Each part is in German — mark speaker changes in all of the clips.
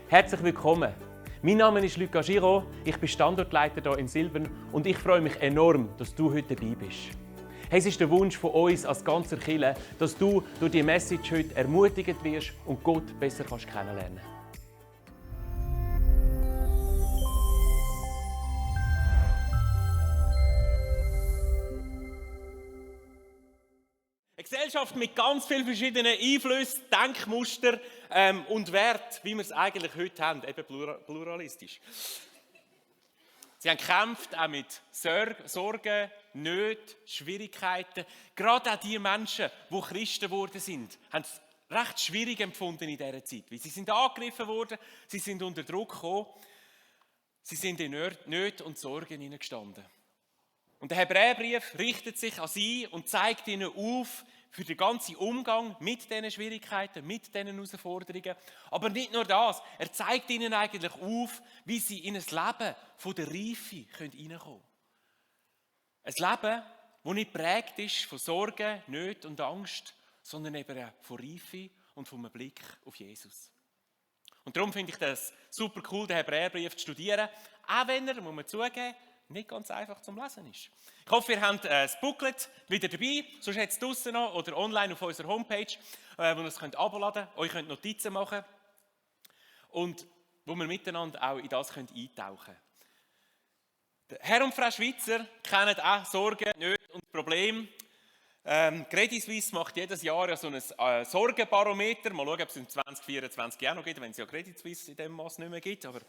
Speaker 1: Herzlich willkommen. Mein Name ist Luca Giraud, ich bin Standortleiter hier in Silbern und ich freue mich enorm, dass du heute dabei bist. Hey, es ist der Wunsch von uns als ganzer Kirche, dass du durch diese Message heute ermutigt wirst und Gott besser kennenlernen kannst. Eine Gesellschaft mit ganz vielen verschiedenen Einflüssen, Denkmustern und Werten, wie wir es eigentlich heute haben, eben pluralistisch. Sie haben gekämpft auch mit Sorgen, Nöten, Schwierigkeiten. Gerade auch die Menschen, die Christen geworden sind, haben es recht schwierig empfunden in dieser Zeit. Weil sie sind angegriffen worden, sie sind unter Druck gekommen, sie sind in Nöten und Sorgen hineingestanden. Und der Hebräerbrief richtet sich an sie und zeigt ihnen auf für den ganzen Umgang mit diesen Schwierigkeiten, mit diesen Herausforderungen. Aber nicht nur das, er zeigt ihnen eigentlich auf, wie sie in ein Leben von der Reife hineinkommen können. Ein Leben, das nicht geprägt ist von Sorgen, Nöten und Angst, sondern eben von Reife und von einem Blick auf Jesus. Und darum finde ich das super cool, den Hebräerbrief zu studieren, auch wenn er, muss man zugeben, nicht ganz einfach zum Lesen ist. Ich hoffe, ihr habt das Booklet wieder dabei, sonst habt ihr es draussen noch oder online auf unserer Homepage, wo ihr es herunterladen könnt. Euch könnt Notizen machen und wo wir miteinander auch in das eintauchen können. Herr und Frau Schweizer kennen auch Sorgen, Nöte und Probleme. Credit Suisse macht jedes Jahr ja so ein Sorgenbarometer. Mal schauen, ob es in 2024 auch noch gibt, wenn es ja Credit Suisse in dem Maß nicht mehr gibt. Aber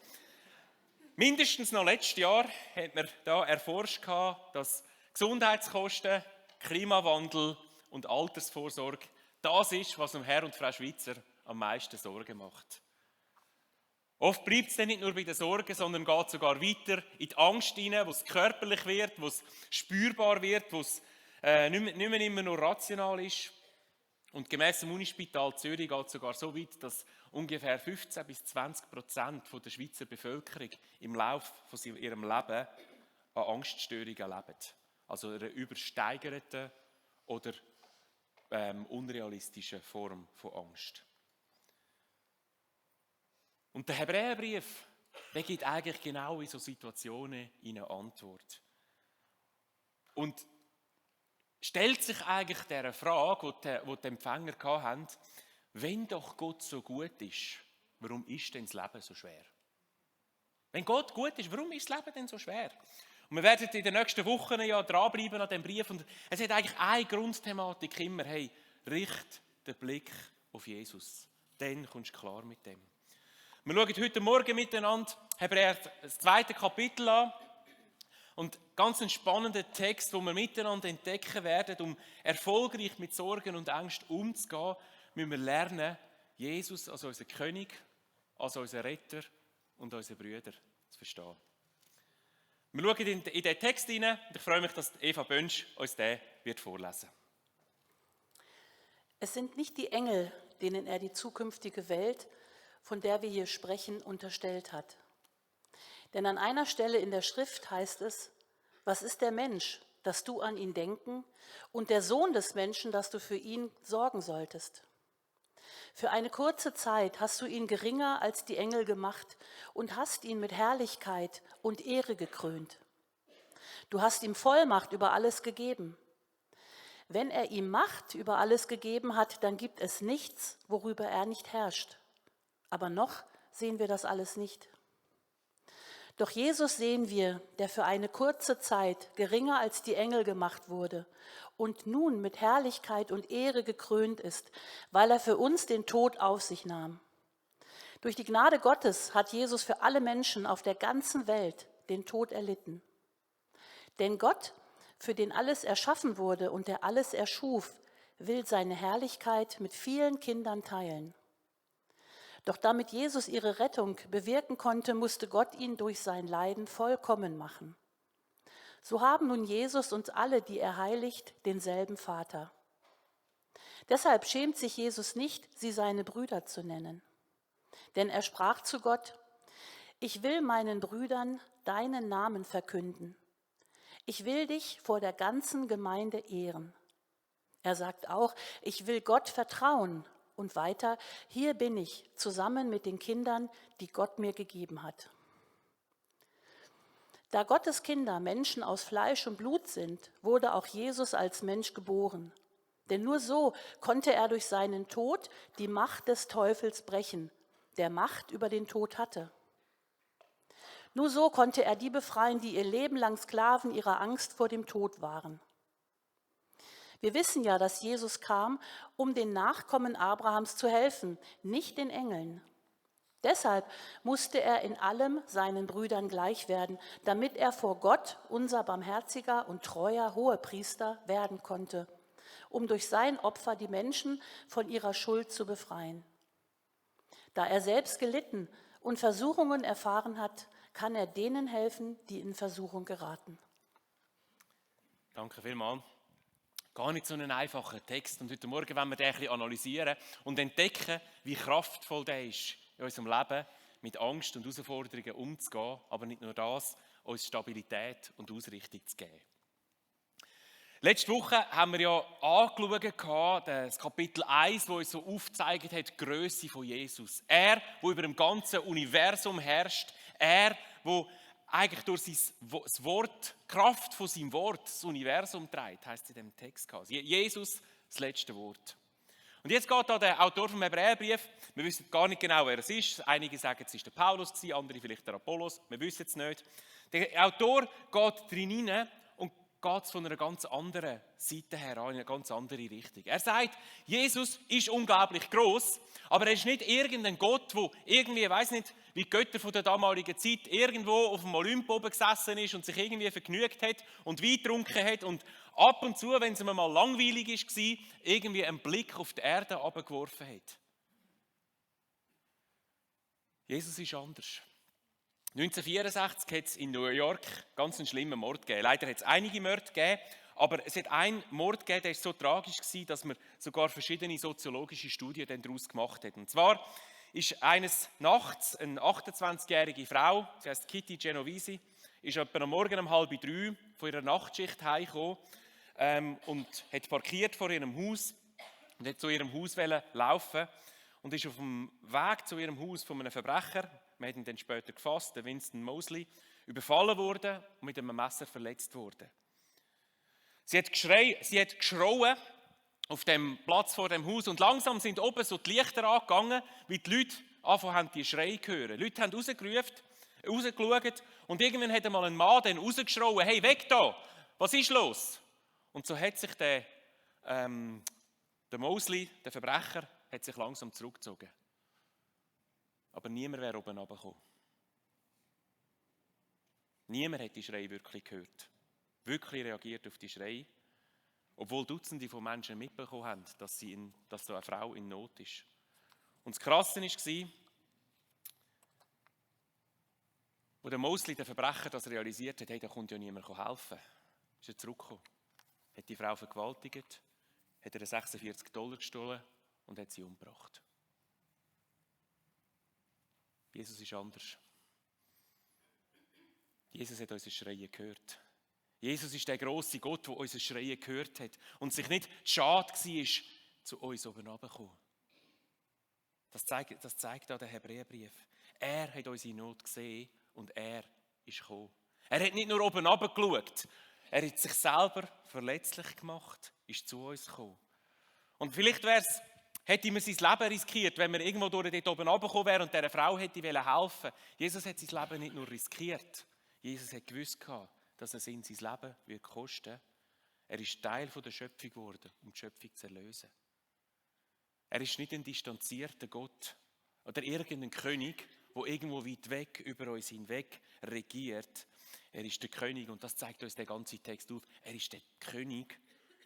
Speaker 1: mindestens noch letztes Jahr hat man da erforscht, dass Gesundheitskosten, Klimawandel und Altersvorsorge das ist, was dem Herr und Frau Schweizer am meisten Sorgen macht. Oft bleibt es dann nicht nur bei den Sorgen, sondern geht sogar weiter in die Angst hinein, wo es körperlich wird, wo es spürbar wird, wo es nicht mehr immer nur rational ist. Und gemäss dem Unispital Zürich geht es sogar so weit, dass ungefähr 15-20% der Schweizer Bevölkerung im Laufe von ihrem Leben an Angststörungen leben. Also einer übersteigerten oder unrealistischen Form von Angst. Und der Hebräerbrief, der gibt eigentlich genau in solchen Situationen eine Antwort. Und stellt sich eigentlich dieser Frage, die die Empfänger hatten, wenn doch Gott so gut ist, warum ist denn das Leben so schwer? Wenn Gott gut ist, warum ist das Leben denn so schwer? Und wir werden in den nächsten Wochen ja dranbleiben an diesem Brief. Und es hat eigentlich eine Grundthematik immer, hey, richte den Blick auf Jesus. Dann kommst du klar mit dem. Wir schauen heute Morgen miteinander Hebräer das 2. Kapitel an. Und ganz ein spannender Text, wo wir miteinander entdecken werden, um erfolgreich mit Sorgen und Ängsten umzugehen, müssen wir lernen, Jesus als unseren König, als unseren Retter und unseren Brüder zu verstehen. Wir schauen in den Text hinein und ich freue mich, dass Eva Bönsch uns den vorlesen wird.
Speaker 2: Es sind nicht die Engel, denen er die zukünftige Welt, von der wir hier sprechen, unterstellt hat. Denn an einer Stelle in der Schrift heißt es, was ist der Mensch, dass du an ihn denken, und der Sohn des Menschen, dass du für ihn sorgen solltest? Für eine kurze Zeit hast du ihn geringer als die Engel gemacht und hast ihn mit Herrlichkeit und Ehre gekrönt. Du hast ihm Vollmacht über alles gegeben. Wenn er ihm Macht über alles gegeben hat, dann gibt es nichts, worüber er nicht herrscht. Aber noch sehen wir das alles nicht. Doch Jesus sehen wir, der für eine kurze Zeit geringer als die Engel gemacht wurde und nun mit Herrlichkeit und Ehre gekrönt ist, weil er für uns den Tod auf sich nahm. Durch die Gnade Gottes hat Jesus für alle Menschen auf der ganzen Welt den Tod erlitten. Denn Gott, für den alles erschaffen wurde und der alles erschuf, will seine Herrlichkeit mit vielen Kindern teilen. Doch damit Jesus ihre Rettung bewirken konnte, musste Gott ihn durch sein Leiden vollkommen machen. So haben nun Jesus und alle, die er heiligt, denselben Vater. Deshalb schämt sich Jesus nicht, sie seine Brüder zu nennen. Denn er sprach zu Gott, ich will meinen Brüdern deinen Namen verkünden. Ich will dich vor der ganzen Gemeinde ehren. Er sagt auch, ich will Gott vertrauen Und weiter, hier bin ich, zusammen mit den Kindern, die Gott mir gegeben hat. Da Gottes Kinder Menschen aus Fleisch und Blut sind, wurde auch Jesus als Mensch geboren. Denn nur so konnte er durch seinen Tod die Macht des Teufels brechen, der Macht über den Tod hatte. Nur so konnte er die befreien, die ihr Leben lang Sklaven ihrer Angst vor dem Tod waren. Wir wissen ja, dass Jesus kam, um den Nachkommen Abrahams zu helfen, nicht den Engeln. Deshalb musste er in allem seinen Brüdern gleich werden, damit er vor Gott unser barmherziger und treuer Hohepriester werden konnte, um durch sein Opfer die Menschen von ihrer Schuld zu befreien. Da er selbst gelitten und Versuchungen erfahren hat, kann er denen helfen, die in Versuchung geraten.
Speaker 1: Danke vielmals. Gar nicht so ein einfacher Text. Und heute Morgen wollen wir den ein bisschen analysieren und entdecken, wie kraftvoll der ist, in unserem Leben mit Angst und Herausforderungen umzugehen, aber nicht nur das, uns Stabilität und Ausrichtung zu geben. Letzte Woche haben wir ja angeschaut, das Kapitel 1, wo uns so aufgezeigt hat, die Grösse von Jesus. Er, der über dem ganzen Universum herrscht, er, der eigentlich durch das Wort, die Kraft von seinem Wort, das Universum trägt, heisst es in diesem Text. Jesus, das letzte Wort. Und jetzt geht da der Autor vom Hebräerbrief, wir wissen gar nicht genau, wer es ist. Einige sagen, es ist der Paulus, andere vielleicht der Apollos, wir wissen es nicht. Der Autor geht drin hinein und geht es von einer ganz anderen Seite her an, in eine ganz andere Richtung. Er sagt, Jesus ist unglaublich gross, aber er ist nicht irgendein Gott, der irgendwie, ich weiss nicht, wie die Götter von der damaligen Zeit irgendwo auf dem Olymp oben gesessen ist und sich irgendwie vergnügt hat und Wein getrunken hat und ab und zu, wenn es ihm mal langweilig war, irgendwie einen Blick auf die Erde herabgeworfen hat. Jesus ist anders. 1964 hat es in New York ganz einen schlimmen Mord gegeben. Leider hat es einige Morde gegeben, aber es hat einen Mord gegeben, der so tragisch war, dass man sogar verschiedene soziologische Studien daraus gemacht hat. Und zwar ist eines Nachts eine 28-jährige Frau, sie heißt Kitty Genovese, ist etwa am Morgen um 2:30 von ihrer Nachtschicht heimgekommen und hat parkiert vor ihrem Haus und hat zu ihrem Haus laufen und ist auf dem Weg zu ihrem Haus von einem Verbrecher, man hat ihn dann später gefasst, der Winston Mosley, überfallen worden und mit einem Messer verletzt worden. Sie hat geschrauen auf dem Platz vor dem Haus und langsam sind oben so die Lichter angegangen, wie die Leute angefangen haben, die Schreie zu hören. Die Leute haben rausgeschaut und irgendwann hat einmal ein Mann dann rausgeschrien, hey, weg da, was ist los? Und so hat sich der Mosley, der Verbrecher, hat sich langsam zurückgezogen. Aber niemand wäre oben runtergekommen. Niemand hat die Schreie wirklich gehört. Wirklich reagiert auf die Schreie. Obwohl Dutzende von Menschen mitbekommen haben, dass so eine Frau in Not ist. Und das Krasse war, wo der Mosley, der Verbrecher, das realisiert hat, hey, da kommt ja niemand helfen. Ist er zurückgekommen, hat die Frau vergewaltigt, hat ihr $46 gestohlen und hat sie umgebracht. Jesus ist anders. Jesus hat unsere Schreie gehört. Jesus ist der grosse Gott, der unsere Schreie gehört hat und sich nicht schade war, zu uns oben runterzukommen. Das zeigt auch der Hebräerbrief. Er hat unsere Not gesehen und er ist gekommen. Er hat nicht nur oben runtergeschaut, er hat sich selber verletzlich gemacht, ist zu uns gekommen. Und vielleicht hätte man sein Leben riskiert, wenn man irgendwo dort oben runtergekommen wäre und dieser Frau hätte helfen wollen. Jesus hat sein Leben nicht nur riskiert, Jesus hat gewusst, dass es ihn sein Leben kosten würde. Er ist Teil der Schöpfung geworden, um die Schöpfung zu erlösen. Er ist nicht ein distanzierter Gott oder irgendein König, der irgendwo weit weg über uns hinweg regiert. Er ist der König und das zeigt uns der ganze Text auf. Er ist der König,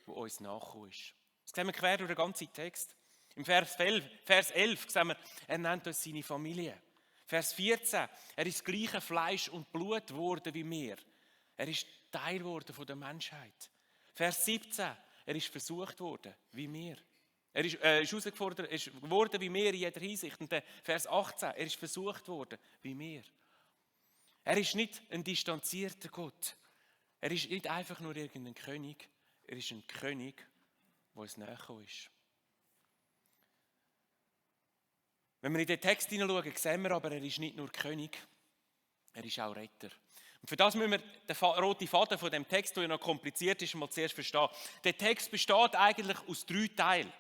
Speaker 1: der uns nachgekommen ist. Das sehen wir quer durch den ganzen Text. Im Vers 11 sehen wir, er nennt uns seine Familie. Vers 14, er ist das gleiche Fleisch und Blut geworden wie wir. Er ist Teil geworden von der Menschheit. Vers 17, er ist versucht worden wie wir. Er ist herausgefordert, ist geworden wie wir in jeder Hinsicht. Und der Vers 18, er ist versucht worden wie wir. Er ist nicht ein distanzierter Gott. Er ist nicht einfach nur irgendein König. Er ist ein König, der uns näher ist. Wenn wir in den Text hineinschauen, sehen wir aber, er ist nicht nur König, er ist auch Retter. Und für das müssen wir den roten Faden von dem Text, der ja noch kompliziert ist, mal zuerst verstehen. Der Text besteht eigentlich aus 3 Teilen.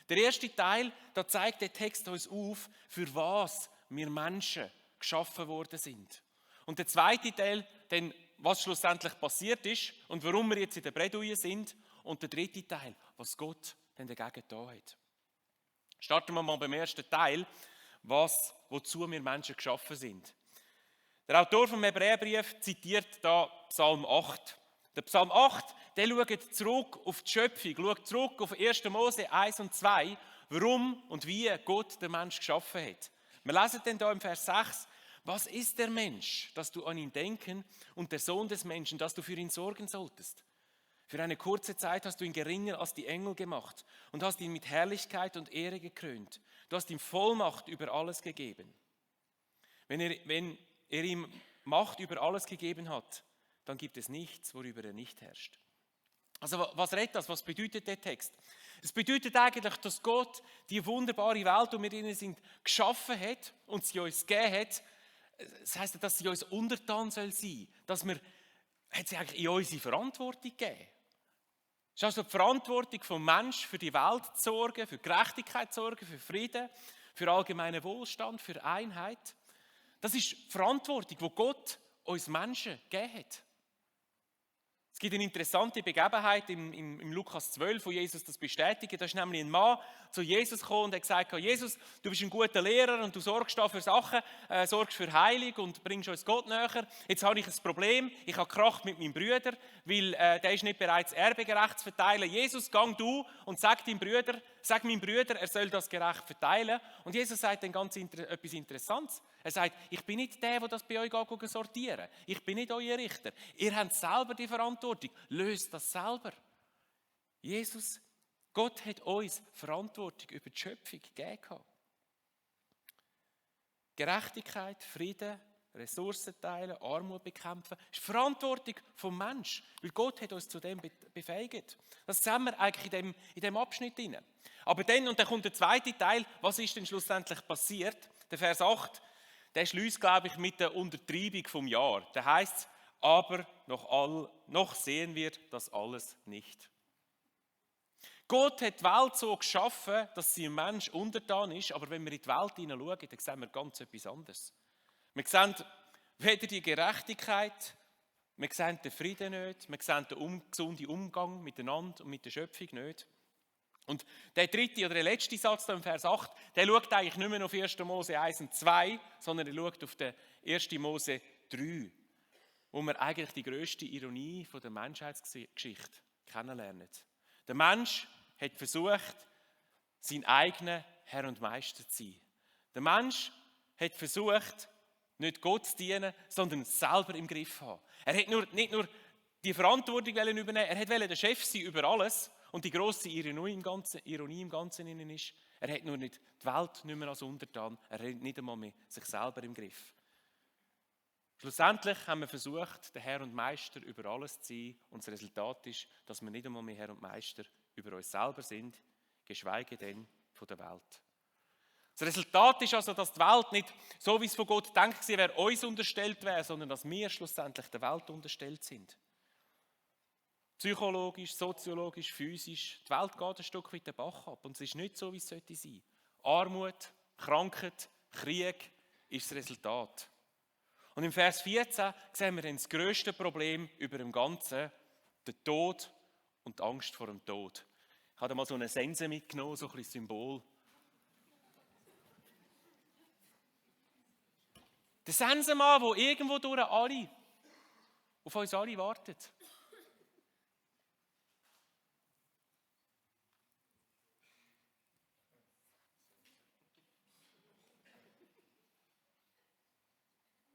Speaker 1: Der erste Teil, da zeigt der Text uns auf, für was wir Menschen geschaffen worden sind. Und der zweite Teil, dann, was schlussendlich passiert ist und warum wir jetzt in der Bredouille sind. Und der dritte Teil, was Gott denn dagegen getan hat. Starten wir mal beim ersten Teil, wozu wir Menschen geschaffen sind. Der Autor vom Hebräerbrief zitiert da Psalm 8. Der Psalm 8, der schaut zurück auf die Schöpfung, schaut zurück auf 1. Mose 1 und 2, warum und wie Gott den Menschen geschaffen hat. Wir lesen dann da im Vers 6, was ist der Mensch, dass du an ihn denken und der Sohn des Menschen, dass du für ihn sorgen solltest? Für eine kurze Zeit hast du ihn geringer als die Engel gemacht und hast ihn mit Herrlichkeit und Ehre gekrönt. Du hast ihm Vollmacht über alles gegeben. Wenn er ihm Macht über alles gegeben hat, dann gibt es nichts, worüber er nicht herrscht. Also was redet das? Was bedeutet der Text? Es bedeutet eigentlich, dass Gott die wunderbare Welt, in der wir drin sind, geschaffen hat und sie uns gegeben hat. Das heisst, dass sie uns untertan soll sein. Hat sie eigentlich in unsere Verantwortung gegeben. Es ist also die Verantwortung des Menschen, für die Welt zu sorgen, für Gerechtigkeit zu sorgen, für Frieden, für allgemeinen Wohlstand, für Einheit. Das ist die Verantwortung, die Gott uns Menschen gegeben hat. Es gibt eine interessante Begebenheit im Lukas 12, wo Jesus das bestätigt. Da ist nämlich ein Mann zu Jesus gekommen und hat gesagt, Jesus, du bist ein guter Lehrer und du sorgst da für Sachen, sorgst für Heilung und bringst uns Gott näher. Jetzt habe ich ein Problem, ich habe Krach mit meinem Bruder, weil der ist nicht bereit, das Erbe gerecht zu verteilen. Jesus, gang du und sag meinem Bruder, er soll das gerecht verteilen. Und Jesus sagt dann etwas Interessantes. Er sagt, ich bin nicht der das bei euch sortieren. Ich bin nicht euer Richter. Ihr habt selber die Verantwortung. Löst das selber. Jesus, Gott hat uns Verantwortung über die Schöpfung gegeben. Gerechtigkeit, Frieden, Ressourcen teilen, Armut bekämpfen, ist die Verantwortung vom Menschen, weil Gott hat uns zu dem befähigt. Das sehen wir eigentlich in dem Abschnitt drin. Aber dann kommt der zweite Teil, was ist denn schlussendlich passiert? Der Vers 8, der schließt, glaube ich, mit der Untertreibung vom Jahr. Da heißt es, aber noch sehen wir das alles nicht. Gott hat die Welt so geschaffen, dass sie ein Mensch untertan ist, aber wenn wir in die Welt hineinschauen, dann sehen wir ganz etwas anderes. Wir sehen weder die Gerechtigkeit, wir sehen den Frieden nicht, wir sehen den gesunden Umgang miteinander und mit der Schöpfung nicht. Und der dritte oder der letzte Satz da im Vers 8, der schaut eigentlich nicht mehr auf 1. Mose 1 und 2, sondern er schaut auf den 1. Mose 3, wo wir eigentlich die grösste Ironie von der Menschheitsgeschichte kennenlernen. Der Mensch hat versucht, sein eigener Herr und Meister zu sein. Der Mensch hat versucht, nicht Gott zu dienen, sondern es selber im Griff zu haben. Er hat nicht nur die Verantwortung übernehmen, er wollte der Chef sein über alles. Und die grosse Ironie im Ganzen ist, er hat nur nicht die Welt nicht mehr als untertan, er hat nicht einmal mehr sich selber im Griff. Schlussendlich haben wir versucht, der Herr und Meister über alles zu sein. Und das Resultat ist, dass wir nicht einmal mehr Herr und Meister über uns selber sind, geschweige denn von der Welt. Das Resultat ist also, dass die Welt nicht, so wie es von Gott gedacht wäre, uns unterstellt wäre, sondern dass wir schlussendlich der Welt unterstellt sind. Psychologisch, soziologisch, physisch. Die Welt geht ein Stück weit den Bach ab und es ist nicht so, wie es sollte sein. Armut, Krankheit, Krieg ist das Resultat. Und im Vers 14 sehen wir dann das grösste Problem über dem Ganzen, den Tod und die Angst vor dem Tod. Ich habe mal so eine Sense mitgenommen, so ein bisschen Symbol. Der Sensenmann, der irgendwo durch auf uns alle wartet.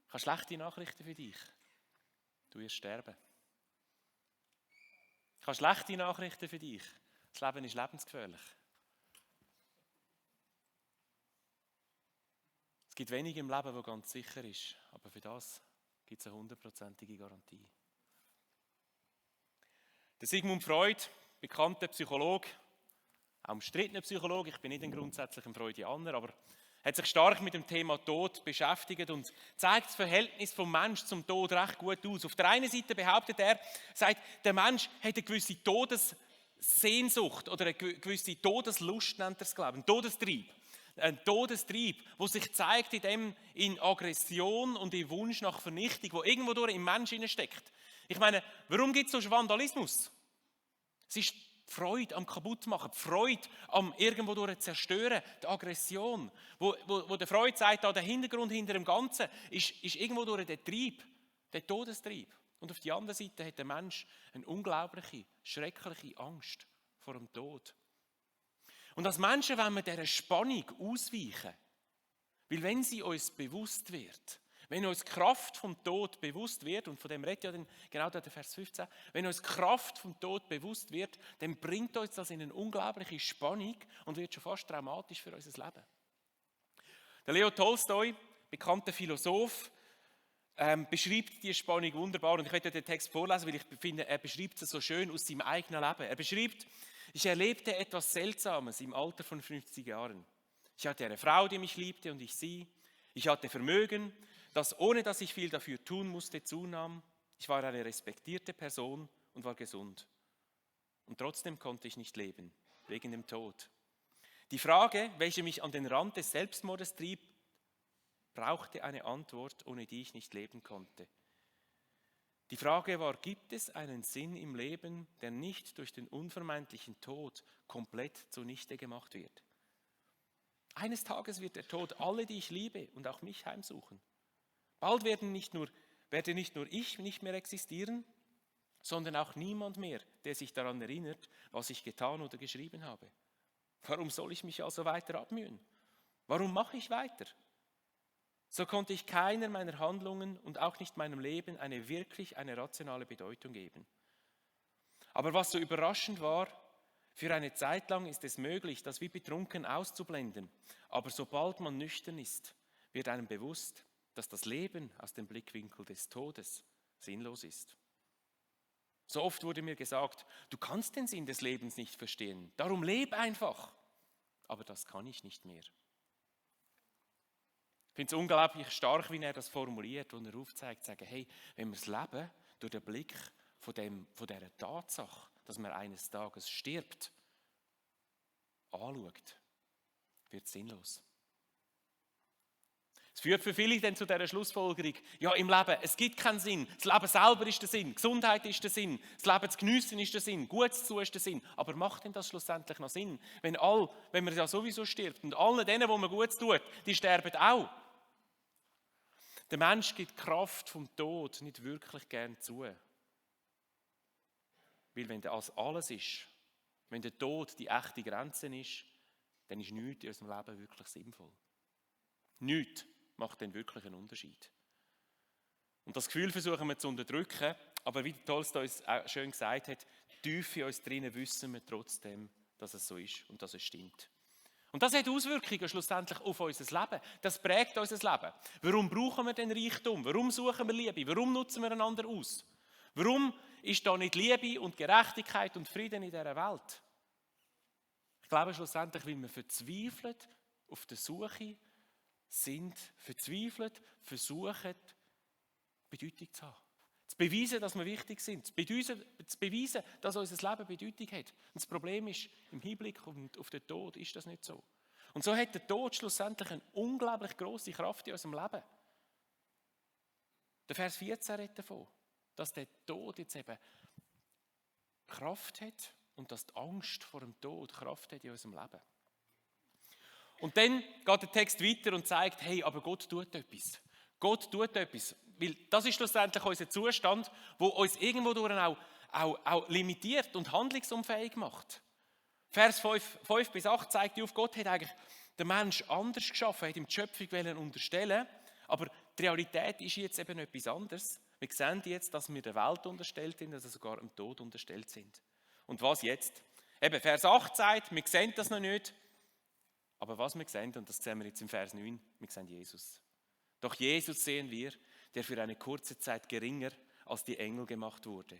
Speaker 1: Ich habe schlechte Nachrichten für dich. Du wirst sterben. Ich habe schlechte Nachrichten für dich. Das Leben ist lebensgefährlich. Es gibt wenig im Leben, wo ganz sicher ist, aber für das gibt es eine 100%ige Garantie. Der Sigmund Freud, bekannter Psychologe, auch umstrittener Psychologe, ich bin nicht ein grundsätzlich ein Freudianer, aber hat sich stark mit dem Thema Tod beschäftigt und zeigt das Verhältnis vom Mensch zum Tod recht gut aus. Auf der einen Seite behauptet er, sagt, der Mensch hat eine gewisse Todessehnsucht oder eine gewisse Todeslust, nennt er es, glaube ich, einen Todestrieb. Ein Todestrieb, der sich zeigt in Aggression und in Wunsch nach Vernichtung, wo irgendwo durch im Menschen steckt. Ich meine, warum gibt es so Vandalismus? Es ist die Freude am Kaputtmachen, die Freude am irgendwo durch Zerstören, die Aggression. Wo der Freude sagt, der Hintergrund hinter dem Ganzen ist irgendwo durch der Trieb, der Todestrieb. Und auf der anderen Seite hat der Mensch eine unglaubliche, schreckliche Angst vor dem Tod. Und als Menschen wollen wir dieser Spannung ausweichen. Weil wenn sie uns bewusst wird, wenn uns die Kraft vom Tod bewusst wird, und von dem redet ja dann genau der Vers 15, wenn uns die Kraft vom Tod bewusst wird, dann bringt uns das in eine unglaubliche Spannung und wird schon fast traumatisch für unser Leben. Der Leo Tolstoi, bekannter Philosoph, beschreibt diese Spannung wunderbar. Und ich werde den Text vorlesen, weil ich finde, er beschreibt es so schön aus seinem eigenen Leben. Er beschreibt: Ich erlebte etwas Seltsames im Alter von 50 Jahren. Ich hatte eine Frau, die mich liebte, und ich sie. Ich hatte Vermögen, das, ohne dass ich viel dafür tun musste, zunahm. Ich war eine respektierte Person und war gesund. Und trotzdem konnte ich nicht leben, wegen dem Tod. Die Frage, welche mich an den Rand des Selbstmordes trieb, brauchte eine Antwort, ohne die ich nicht leben konnte. Die Frage war: Gibt es einen Sinn im Leben, der nicht durch den unvermeidlichen Tod komplett zunichte gemacht wird? Eines Tages wird der Tod alle, die ich liebe, und auch mich heimsuchen. Bald werde nicht nur ich nicht mehr existieren, sondern auch niemand mehr, der sich daran erinnert, was ich getan oder geschrieben habe. Warum soll ich mich also weiter abmühen? Warum mache ich weiter? So konnte ich keiner meiner Handlungen und auch nicht meinem Leben eine rationale Bedeutung geben. Aber was so überraschend war: Für eine Zeit lang ist es möglich, das wie betrunken auszublenden. Aber sobald man nüchtern ist, wird einem bewusst, dass das Leben aus dem Blickwinkel des Todes sinnlos ist. So oft wurde mir gesagt: Du kannst den Sinn des Lebens nicht verstehen, darum leb einfach. Aber das kann ich nicht mehr. Ich finde es unglaublich stark, wie er das formuliert, wo er aufzeigt, sagen: Hey, wenn wir das Leben durch den Blick von dieser Tatsache, dass man eines Tages stirbt, anschaut, wird es sinnlos. Es führt für viele dann zu dieser Schlussfolgerung: Ja, im Leben, es gibt keinen Sinn. Das Leben selber ist der Sinn, Gesundheit ist der Sinn, das Leben zu geniessen ist der Sinn, Gutes zu tun ist der Sinn. Aber macht denn das schlussendlich noch Sinn? Wenn man ja sowieso stirbt und allen denen, wo man Gutes tut, die sterben auch. Der Mensch gibt die Kraft vom Tod nicht wirklich gern zu. Weil wenn das alles ist, wenn der Tod die echte Grenze ist, dann ist nichts in unserem Leben wirklich sinnvoll. Nichts macht dann wirklich einen Unterschied. Und das Gefühl versuchen wir zu unterdrücken, aber wie Tolstoi es auch schön gesagt hat, tief in uns drinnen wissen wir trotzdem, dass es so ist und dass es stimmt. Und das hat Auswirkungen schlussendlich auf unser Leben. Das prägt unser Leben. Warum brauchen wir den Reichtum? Warum suchen wir Liebe? Warum nutzen wir einander aus? Warum ist da nicht Liebe und Gerechtigkeit und Frieden in dieser Welt? Ich glaube schlussendlich, weil wir verzweifelt auf der Suche sind, verzweifelt versuchen, Bedeutung zu haben. Zu beweisen, dass wir wichtig sind. Zu beweisen, dass unser Leben Bedeutung hat. Und das Problem ist, im Hinblick auf den Tod ist das nicht so. Und so hat der Tod schlussendlich eine unglaublich grosse Kraft in unserem Leben. Der Vers 14 redet davon, dass der Tod jetzt eben Kraft hat und dass die Angst vor dem Tod Kraft hat in unserem Leben. Und dann geht der Text weiter und zeigt: Hey, aber Gott tut etwas. Gott tut etwas. Weil das ist schlussendlich unser Zustand, der uns irgendwo durch auch limitiert und handlungsunfähig macht. Vers 5 bis 8 zeigt auf, Gott hat eigentlich den Menschen anders geschaffen, hat ihm die Schöpfung unterstellen, aber die Realität ist jetzt eben etwas anderes. Wir sehen jetzt, dass wir der Welt unterstellt sind, dass wir sogar dem Tod unterstellt sind. Und was jetzt? Eben, Vers 8 sagt, wir sehen das noch nicht, aber was wir sehen, und das sehen wir jetzt im Vers 9, wir sehen Jesus. Doch Jesus sehen wir, der für eine kurze Zeit geringer als die Engel gemacht wurde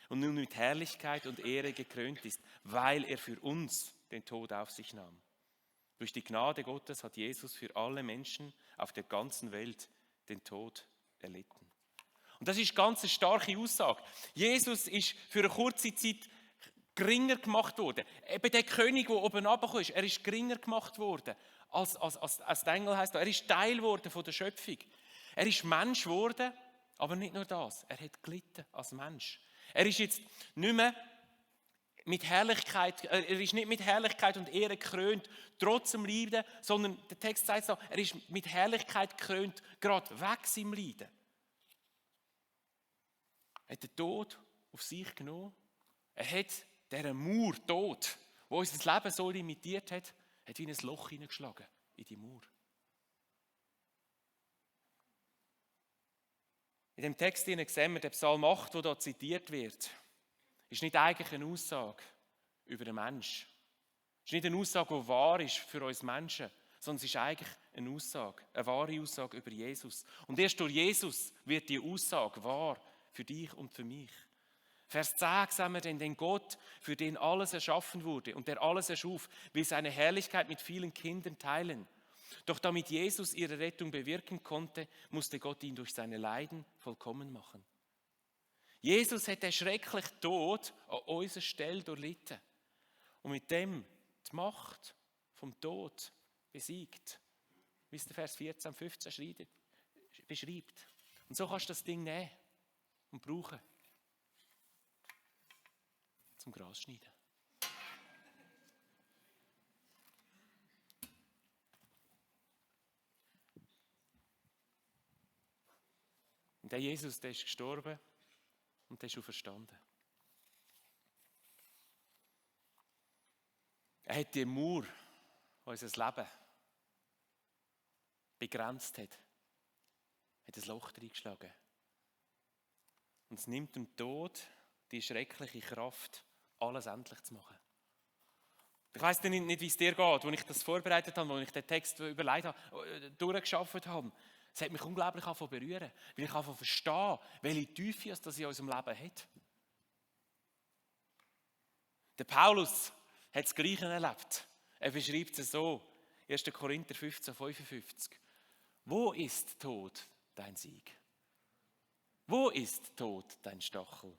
Speaker 1: und nun mit Herrlichkeit und Ehre gekrönt ist, weil er für uns den Tod auf sich nahm. Durch die Gnade Gottes hat Jesus für alle Menschen auf der ganzen Welt den Tod erlitten. Und das ist ganz eine starke Aussage. Jesus ist für eine kurze Zeit geringer gemacht worden. Eben der König, der oben runtergekommen ist, er ist geringer gemacht worden. Als der Engel heisst, er ist Teil geworden von der Schöpfung. Er ist Mensch geworden, aber nicht nur das. Er hat gelitten als Mensch. Er ist jetzt nicht mehr mit Herrlichkeit, er ist nicht mit Herrlichkeit und Ehre gekrönt, trotz dem Leiden, sondern der Text sagt so, er ist mit Herrlichkeit gekrönt, gerade weg seinem Leiden. Er hat den Tod auf sich genommen. Er hat diesen Mauer Tod, der unser Leben so limitiert hat, hat wie ein Loch hineingeschlagen in die Mauer. In dem Text sehen wir, der Psalm 8, der hier zitiert wird, ist nicht eigentlich eine Aussage über den Menschen. Es ist nicht eine Aussage, die wahr ist für uns Menschen, sondern es ist eigentlich eine Aussage, eine wahre Aussage über Jesus. Und erst durch Jesus wird die Aussage wahr für dich und für mich. Vers 10 sehen wir denn Gott, für den alles erschaffen wurde und der alles erschuf, will seine Herrlichkeit mit vielen Kindern teilen. Doch damit Jesus ihre Rettung bewirken konnte, musste Gott ihn durch seine Leiden vollkommen machen. Jesus hat den schrecklichen Tod an unserer Stelle durchlitten und mit dem die Macht vom Tod besiegt, wie es der Vers 14, 15 beschreibt. Und so kannst du das Ding nehmen und brauchen zum Gras schneiden. Und der Jesus, der ist gestorben und der ist auferstanden. Er hat die Mauer, die unser Leben begrenzt hat ein Loch reingeschlagen. Und es nimmt dem Tod die schreckliche Kraft, alles endlich zu machen. Ich weiss nicht, wie es dir geht, als ich das vorbereitet habe, als ich den Text überlegt habe, durchgeschafft habe. Es hat mich unglaublich berühren, weil ich verstehe, welche Tiefe das in unserem Leben hat. Der Paulus hat das Gleiche erlebt. Er beschreibt es so, 1. Korinther 15, 55. Wo ist Tod dein Sieg? Wo ist Tod dein Stachel?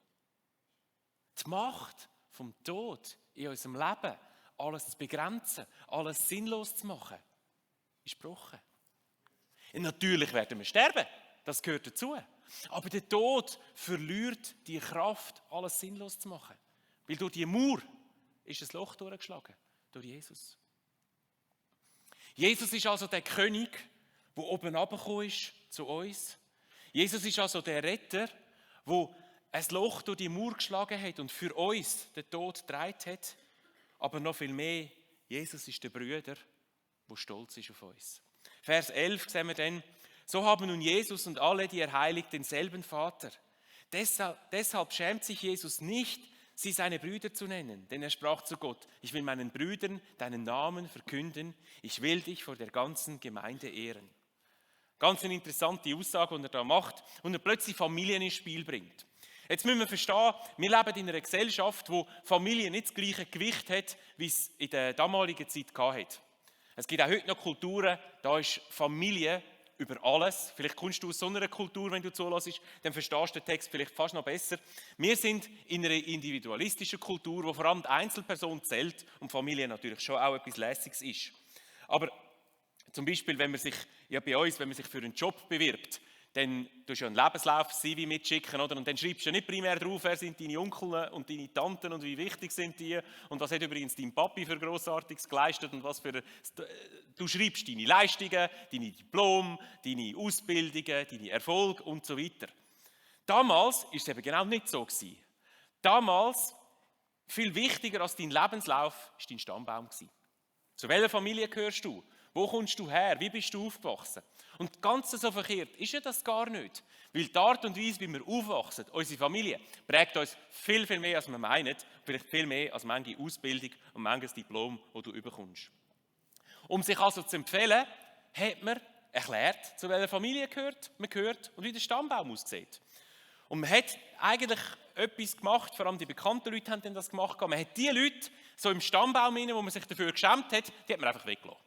Speaker 1: Die Macht vom Tod in unserem Leben, alles zu begrenzen, alles sinnlos zu machen, ist gebrochen. Und natürlich werden wir sterben, das gehört dazu. Aber der Tod verliert die Kraft, alles sinnlos zu machen. Weil durch die Mauer ist ein Loch durchgeschlagen, durch Jesus. Jesus ist also der König, der oben runtergekommen ist zu uns. Jesus ist also der Retter, der ein Loch durch die Mauer geschlagen hat und für uns den Tod getragen hat. Aber noch viel mehr, Jesus ist der Bruder, der stolz ist auf uns. Vers 11 sehen wir dann, so haben nun Jesus und alle, die er heiligt, denselben Vater. Deshalb schämt sich Jesus nicht, sie seine Brüder zu nennen, denn er sprach zu Gott, ich will meinen Brüdern deinen Namen verkünden, ich will dich vor der ganzen Gemeinde ehren. Ganz eine interessante Aussage, die er da macht und er plötzlich Familien ins Spiel bringt. Jetzt müssen wir verstehen, wir leben in einer Gesellschaft, wo Familie nicht das gleiche Gewicht hat, wie es in der damaligen Zeit hatte. Es gibt auch heute noch Kulturen, da ist Familie über alles. Vielleicht kommst du aus so einer Kultur, wenn du zuhörst, dann verstehst du den Text vielleicht fast noch besser. Wir sind in einer individualistischen Kultur, wo vor allem die Einzelperson zählt und Familie natürlich schon auch etwas Lässiges ist. Aber zum Beispiel, wenn man sich für einen Job bewirbt, dann tust du ja einen Lebenslauf-CV mitschicken, oder? Und dann schreibst du nicht primär drauf, wer sind deine Onkel und deine Tanten und wie wichtig sind die und was hat übrigens dein Papi für Grossartiges geleistet und was für... Du schreibst deine Leistungen, deine Diplome, deine Ausbildungen, deine Erfolge und so weiter. Damals war es eben genau nicht so gewesen. Damals, viel wichtiger als dein Lebenslauf, war dein Stammbaum gewesen. Zu welcher Familie gehörst du? Wo kommst du her? Wie bist du aufgewachsen? Und ganz so verkehrt ist ja das gar nicht. Weil die Art und Weise, wie wir aufwachsen, unsere Familie, prägt uns viel, viel mehr, als wir meinen. Vielleicht viel mehr als manche Ausbildung und manches Diplom, das du bekommst. Um sich also zu empfehlen, hat man erklärt, zu welcher Familie man gehört und wie der Stammbaum aussieht. Und man hat eigentlich etwas gemacht, vor allem die bekannten Leute haben das gemacht. Man hat die Leute so im Stammbaum, wo man sich dafür geschämt hat, die hat man einfach weggelassen.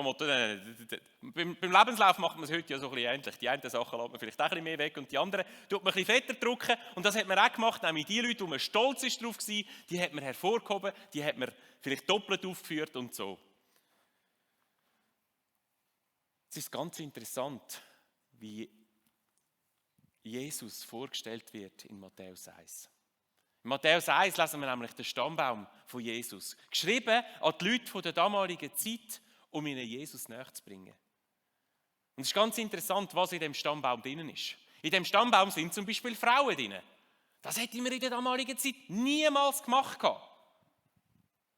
Speaker 1: Beim Lebenslauf macht man es heute ja so ein bisschen ähnlich. Die einen Sachen lässt man vielleicht auch ein bisschen mehr weg und die anderen tut man ein bisschen fetter drucken. Und das hat man auch gemacht, nämlich die Leute, wo man stolz ist drauf war, die hat man hervorgehoben, die hat man vielleicht doppelt aufgeführt und so. Es ist ganz interessant, wie Jesus vorgestellt wird in Matthäus 1. In Matthäus 1 lesen wir nämlich den Stammbaum von Jesus. Geschrieben an die Leute der damaligen Zeit, um ihnen Jesus näher zu bringen. Und es ist ganz interessant, was in dem Stammbaum drin ist. In dem Stammbaum sind zum Beispiel Frauen drin. Das hätte man in der damaligen Zeit niemals gemacht.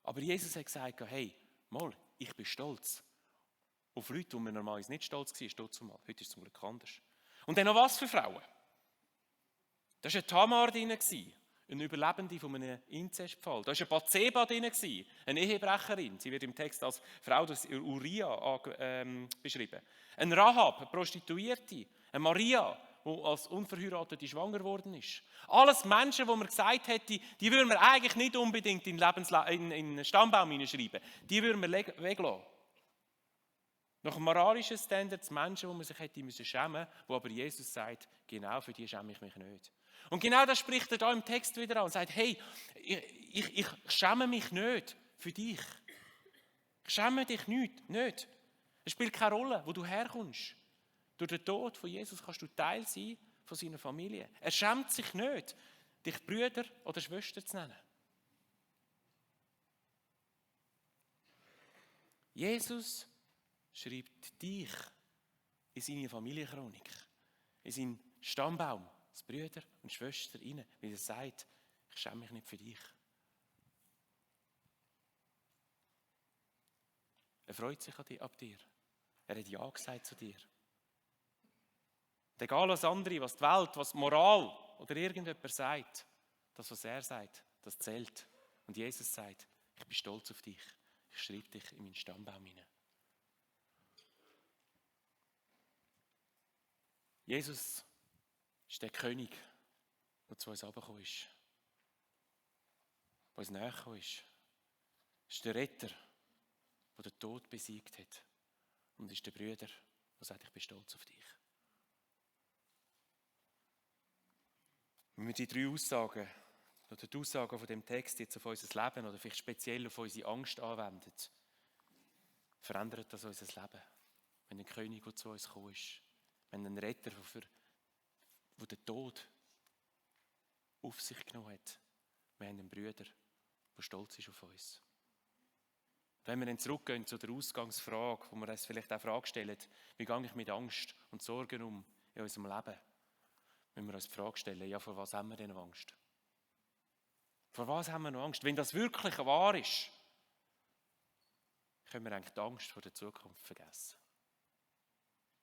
Speaker 1: Aber Jesus hat gesagt, hey, mal, ich bin stolz. Auf Leute, wo man normalerweise nicht stolz war, heute ist es zum Glück anders. Und dann noch was für Frauen? Da war eine Tamar drin, eine Überlebende von einem Inzestfall. Da war eine Bathseba drin, eine Ehebrecherin. Sie wird im Text als Frau des Uriah beschrieben. Eine Rahab, eine Prostituierte. Eine Maria, die als Unverheiratete schwanger geworden ist. Alles Menschen, wo man gesagt hätte, die würden wir eigentlich nicht unbedingt in den Stammbaum hineinschreiben. Die würden wir weglassen. Nach moralischen Standards Menschen, wo man sich hätte schämen müssen, wo aber Jesus sagt, genau für die schäme ich mich nicht. Und genau das spricht er da im Text wieder an und sagt, hey, ich schäme mich nicht für dich. Ich schäme dich nicht. Es spielt keine Rolle, wo du herkommst. Durch den Tod von Jesus kannst du Teil sein von seiner Familie. Er schämt sich nicht, dich Brüder oder Schwester zu nennen. Jesus schreibt dich in seine Familienchronik, in seinen Stammbaum, als Brüder und Schwester rein, weil er sagt, ich schäme mich nicht für dich. Er freut sich ab dir. Er hat Ja gesagt zu dir. Und egal was andere, was die Welt, was die Moral oder irgendjemand sagt, das, was er sagt, das zählt. Und Jesus sagt, ich bin stolz auf dich. Ich schreibe dich in meinen Stammbaum hinein. Jesus ist der König, der zu uns herabgekommen ist, der uns näher gekommen ist. Er ist der Retter, der den Tod besiegt hat. Und ist der Bruder, der sagt, ich bin stolz auf dich. Wenn wir die 3 Aussagen, oder die Aussagen von dem Text jetzt auf unser Leben oder vielleicht speziell auf unsere Angst anwenden, verändert das unser Leben. Wenn ein König, der zu uns gekommen ist, wenn ein Retter, der den Tod auf sich genommen hat. Wir haben einen Bruder, der stolz ist auf uns. Wenn wir dann zurückgehen zu der Ausgangsfrage, wo wir uns vielleicht auch die Frage stellen, wie gehe ich mit Angst und Sorgen um in unserem Leben? Wenn wir uns die Frage stellen, ja, vor was haben wir denn Angst? Vor was haben wir noch Angst? Wenn das wirklich wahr ist, können wir eigentlich die Angst vor der Zukunft vergessen.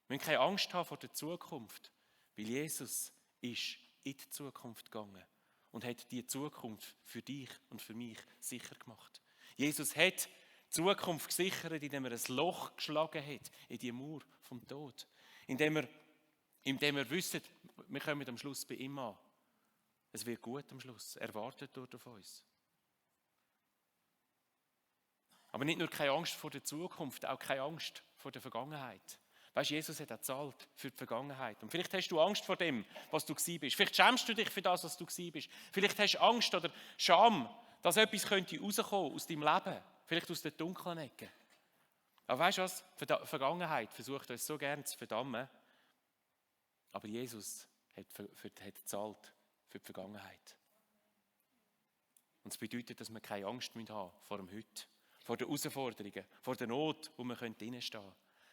Speaker 1: Wir müssen keine Angst haben vor der Zukunft, weil Jesus ist in die Zukunft gegangen und hat die Zukunft für dich und für mich sicher gemacht. Jesus hat die Zukunft gesichert, indem er ein Loch geschlagen hat in die Mauer vom Tod. Indem wir wissen, wir kommen am Schluss bei ihm an. Es wird gut am Schluss. Er wartet dort auf uns. Aber nicht nur keine Angst vor der Zukunft, auch keine Angst vor der Vergangenheit. Weißt, Jesus hat auch gezahlt für die Vergangenheit. Und vielleicht hast du Angst vor dem, was du gewesen bist. Vielleicht schämst du dich für das, was du gewesen bist. Vielleicht hast du Angst oder Scham, dass etwas könnte rauskommen aus deinem Leben. Vielleicht aus der dunklen Ecke. Aber weißt du was? Die Vergangenheit versucht uns so gerne zu verdammen. Aber Jesus hat gezahlt für die Vergangenheit. Und das bedeutet, dass wir keine Angst haben müssen vor dem Heute. Vor den Herausforderungen, vor der Not, wo wir drinstehen können.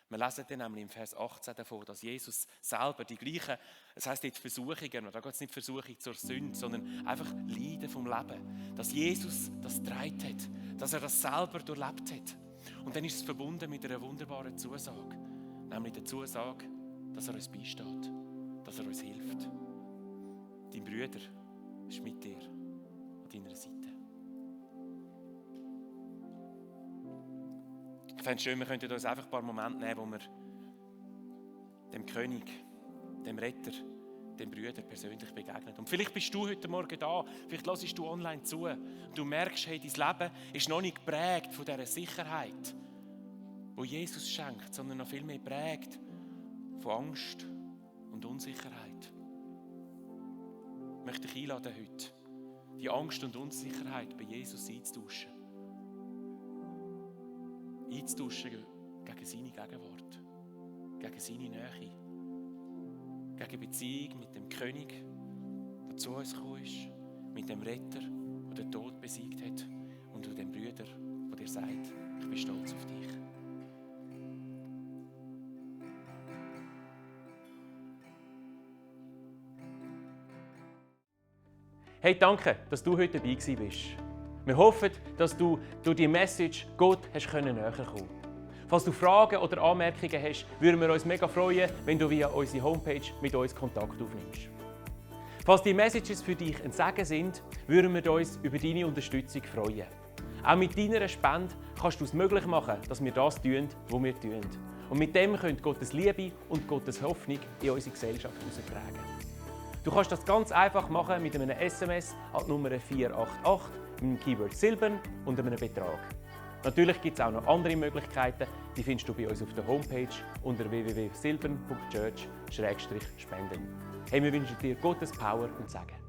Speaker 1: Wir lesen dann nämlich im Vers 18 davon, dass Jesus selber die gleichen, das heisst nicht Versuchungen, da geht es nicht Versuchung zur Sünde, sondern einfach Leiden vom Leben. Dass Jesus das getragen hat, dass er das selber durchlebt hat. Und dann ist es verbunden mit einer wunderbaren Zusage, nämlich der Zusage, dass er uns beisteht, dass er uns hilft. Dein Bruder ist mit dir an deiner Seite. Ich fände es schön, wir könnten uns einfach ein paar Momente nehmen, wo wir dem König, dem Retter, dem Bruder persönlich begegnen. Und vielleicht bist du heute Morgen da, vielleicht hörst du online zu und du merkst, hey, dein Leben ist noch nicht geprägt von dieser Sicherheit, wo Jesus schenkt, sondern noch viel mehr prägt von Angst und Unsicherheit. Ich möchte dich einladen heute, die Angst und Unsicherheit bei Jesus einzutauschen. Einzutauschen gegen seine Gegenwart, gegen seine Nähe, gegen Beziehung mit dem König, der zu uns gekommen ist, mit dem Retter, der den Tod besiegt hat und mit dem Brüder, der dir sagt, ich bin stolz auf dich. Hey, danke, dass du heute dabei bist. Wir hoffen, dass du durch die Message Gott näher kommen konntest. Falls du Fragen oder Anmerkungen hast, würden wir uns mega freuen, wenn du via unsere Homepage mit uns Kontakt aufnimmst. Falls die Messages für dich ein Segen sind, würden wir uns über deine Unterstützung freuen. Auch mit deiner Spende kannst du es möglich machen, dass wir das tun, was wir tun. Und mit dem könnt Gottes Liebe und Gottes Hoffnung in unsere Gesellschaft heraustragen. Du kannst das ganz einfach machen mit einem SMS an die Nummer 488 mit dem Keyword Silbern und einem Betrag. Natürlich gibt es auch noch andere Möglichkeiten, die findest du bei uns auf der Homepage unter www.silbern.church/spenden. Hey, wir wünschen dir Gottes Power und Segen.